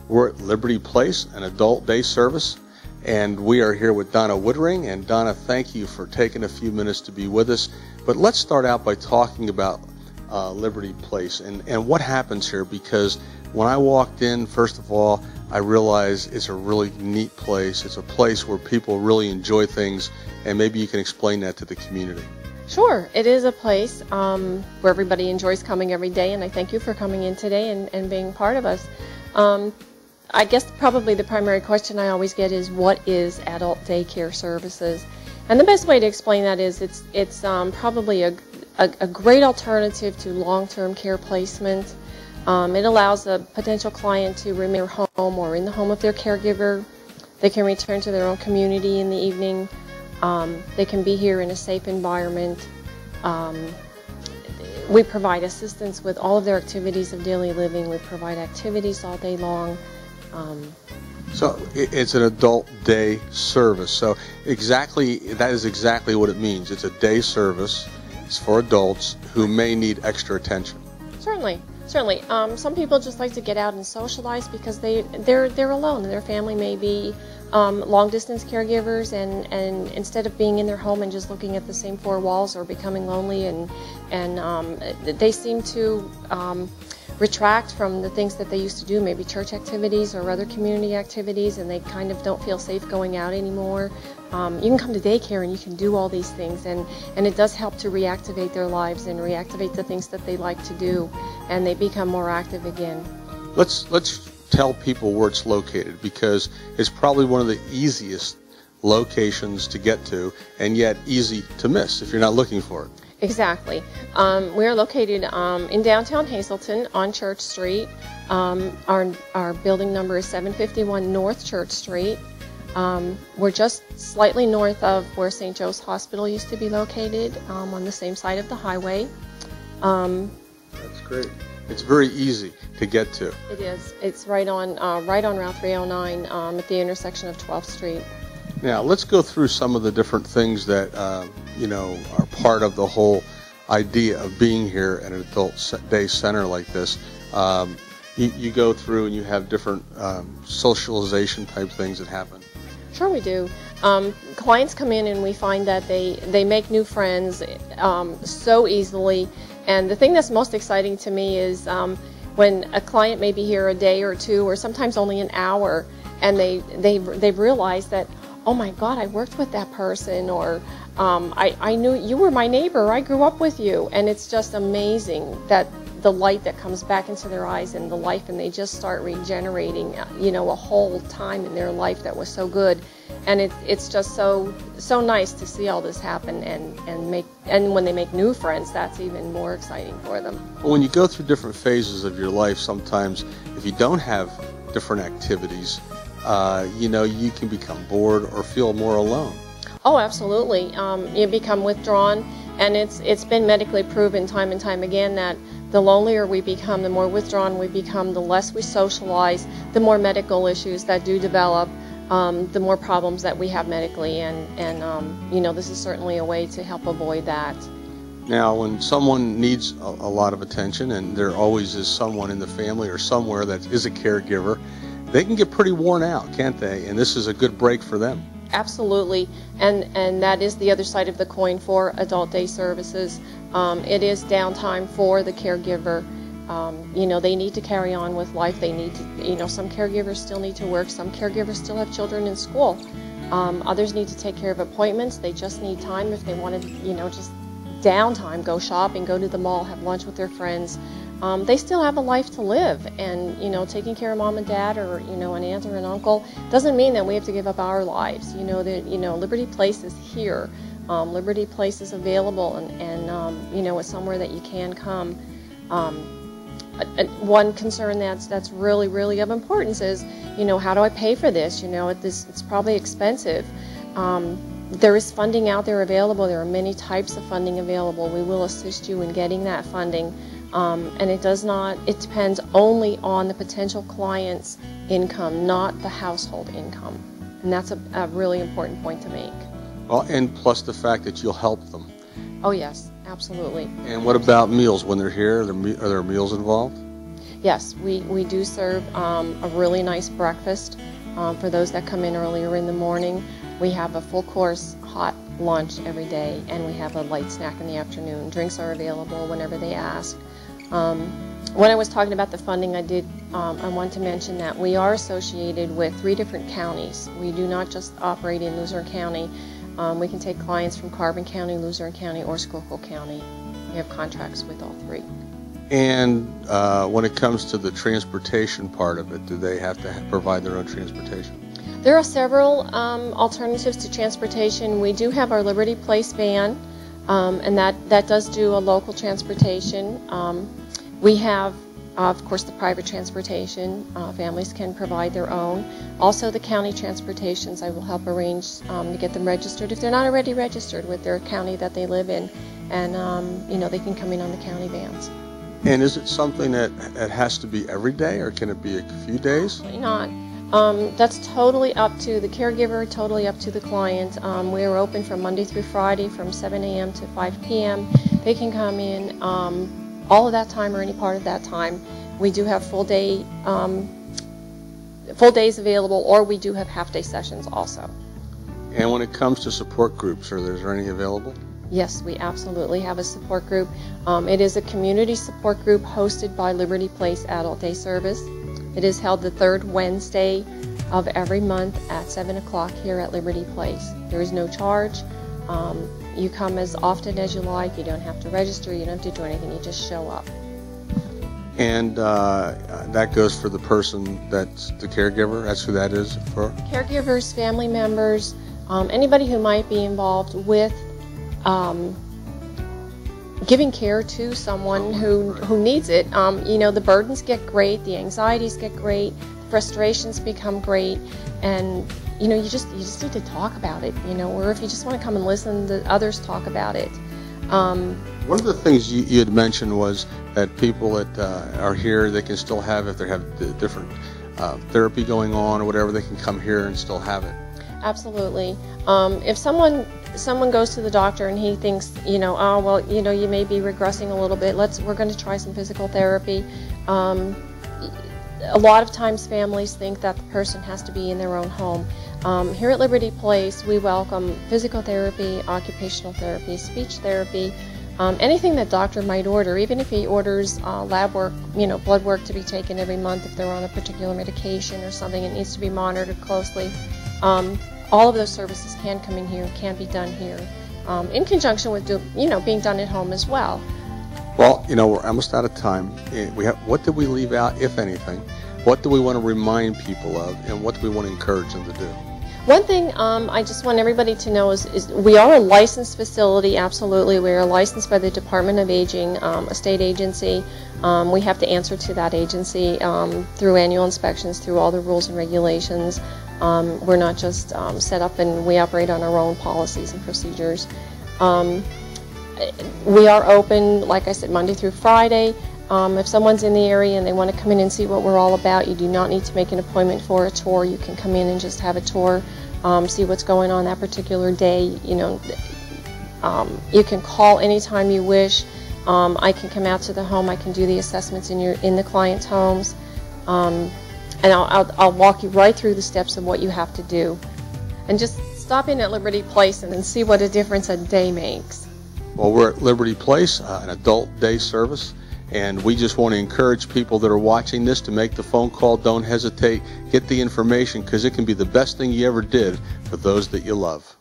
We're at Liberty Place, an adult day service, and we are here with Donna Woodring. And Donna, thank you for taking a few minutes to be with us. But let's start out by talking about Liberty Place and what happens here, because when I walked in, first of all, I realized it's a really neat place. It's a place where people really enjoy things, and maybe you can explain that to the community. Sure. It is a place where everybody enjoys coming every day, and I thank you for coming in today and being part of us. I guess probably the primary question I always get is, what is adult daycare services? And the best way to explain that is it's probably a great alternative to long-term care placement. It allows a potential client to remain at home or in the home of their caregiver. They can return to their own community in the evening. They can be here in a safe environment. We provide assistance with all of their activities of daily living. We provide activities all day long. So it's an adult day service. So that is exactly what it means. It's a day service. It's for adults who may need extra attention. Certainly. Some people just like to get out and socialize because they're alone, and their family may be long-distance caregivers, and instead of being in their home and just looking at the same four walls or becoming lonely, and they seem to retract from the things that they used to do, maybe church activities or other community activities, and they kind of don't feel safe going out anymore. You can come to daycare and you can do all these things, and it does help to reactivate their lives and reactivate the things that they like to do, and they become more active again. Let's tell people where it's located, because it's probably one of the easiest locations to get to, and yet easy to miss if you're not looking for it. Exactly. We are located in downtown Hazleton on Church Street. Our building number is 751 North Church Street. We're just slightly north of where St. Joe's Hospital used to be located, on the same side of the highway. That's great. It's very easy to get to. It is. It's right on Route 309 at the intersection of 12th Street. Now, let's go through some of the different things that are part of the whole idea of being here at an adult day center like this. You go through and you have different socialization type things that happen. Sure we do. Clients come in and we find that they make new friends so easily. And the thing that's most exciting to me is when a client may be here a day or two or sometimes only an hour, and they've realized that, oh my God, I worked with that person, or I knew you were my neighbor, I grew up with you. And it's just amazing that the light that comes back into their eyes and the life, and they just start regenerating, a whole time in their life that was so good. And it's just so nice to see all this happen, and when they make new friends, that's even more exciting for them. Well, when you go through different phases of your life, sometimes if you don't have different activities, you can become bored or feel more alone. Oh, absolutely. You become withdrawn, and it's been medically proven time and time again that the lonelier we become, the more withdrawn we become, the less we socialize, the more medical issues that do develop, the more problems that we have medically, and this is certainly a way to help avoid that. Now, when someone needs a lot of attention, and there always is someone in the family or somewhere that is a caregiver, they can get pretty worn out, can't they? And this is a good break for them. Absolutely, and that is the other side of the coin for adult day services. It is downtime for the caregiver. They need to carry on with life. They need to, some caregivers still need to work. Some caregivers still have children in school. Others need to take care of appointments. They just need time if they want to, just downtime, go shopping, go to the mall, have lunch with their friends. They still have a life to live, and taking care of mom and dad, or an aunt or an uncle, doesn't mean that we have to give up our lives. Liberty Place is here. Liberty Place is available, and it's somewhere that you can come. One concern that's really of importance is, how do I pay for this? It's probably expensive. There is funding out there available. There are many types of funding available. We will assist you in getting that funding. And it depends only on the potential client's income, not the household income. And that's a really important point to make. Well, and plus the fact that you'll help them. Oh yes, absolutely. And what about meals when they're here? Are there meals involved? Yes, we do serve a really nice breakfast for those that come in earlier in the morning. We have a full course hot lunch every day, and we have a light snack in the afternoon. Drinks are available whenever they ask. When I was talking about the funding, I want to mention that we are associated with 3 different counties. We do not just operate in Luzerne County. We can take clients from Carbon County, Luzerne County, or Schuylkill County. We have contracts with all 3. And when it comes to the transportation part of it, do they have to provide their own transportation? There are several alternatives to transportation. We do have our Liberty Place van, and that does do a local transportation. We have, of course, the private transportation. Families can provide their own. Also, the county transportations, I will help arrange to get them registered if they're not already registered with their county that they live in, and they can come in on the county vans. And is it something that has to be every day, or can it be a few days? Absolutely not. That's totally up to the caregiver, totally up to the client. We are open from Monday through Friday from 7 a.m. to 5 p.m. They can come in all of that time or any part of that time. We do have full days available, or we do have half-day sessions also. And when it comes to support groups, are there any available? Yes, we absolutely have a support group. It is a community support group hosted by Liberty Place Adult Day Service. It is held the 3rd Wednesday of every month at 7 o'clock here at Liberty Place. There is no charge. You come as often as you like. You don't have to register. You don't have to do anything. You just show up. And that goes for the person that's the caregiver? That's who that is for? Caregivers, family members, anybody who might be involved with giving care to someone who needs it. The burdens get great, the anxieties get great, the frustrations become great, and you just need to talk about it. Or if you just want to come and listen to others talk about it. One of the things you had mentioned was that people that are here, they can still have, if they have different therapy going on or whatever, they can come here and still have it. Absolutely. If someone goes to the doctor and he thinks, you may be regressing a little bit, we're going to try some physical therapy. A lot of times families think that the person has to be in their own home. Here at Liberty Place, we welcome physical therapy, occupational therapy, speech therapy, anything that doctor might order, even if he orders lab work, blood work to be taken every month if they're on a particular medication or something, it needs to be monitored closely. All of those services can come in here, can be done here, in conjunction with being done at home as well. Well, we're almost out of time. What did we leave out, if anything? What do we want to remind people of, and what do we want to encourage them to do? One thing I just want everybody to know is we are a licensed facility, absolutely. We are licensed by the Department of Aging, a state agency. We have to answer to that agency through annual inspections, through all the rules and regulations. We're not just set up and we operate on our own policies and procedures. We are open, like I said, Monday through Friday. If someone's in the area and they want to come in and see what we're all about, you do not need to make an appointment for a tour. You can come in and just have a tour, see what's going on that particular day. You can call anytime you wish. I can come out to the home. I can do the assessments in the client's homes, and I'll walk you right through the steps of what you have to do. And just stop in at Liberty Place and then see what a difference a day makes. Well, we're at Liberty Place, an adult day service. And we just want to encourage people that are watching this to make the phone call. Don't hesitate. Get the information, because it can be the best thing you ever did for those that you love.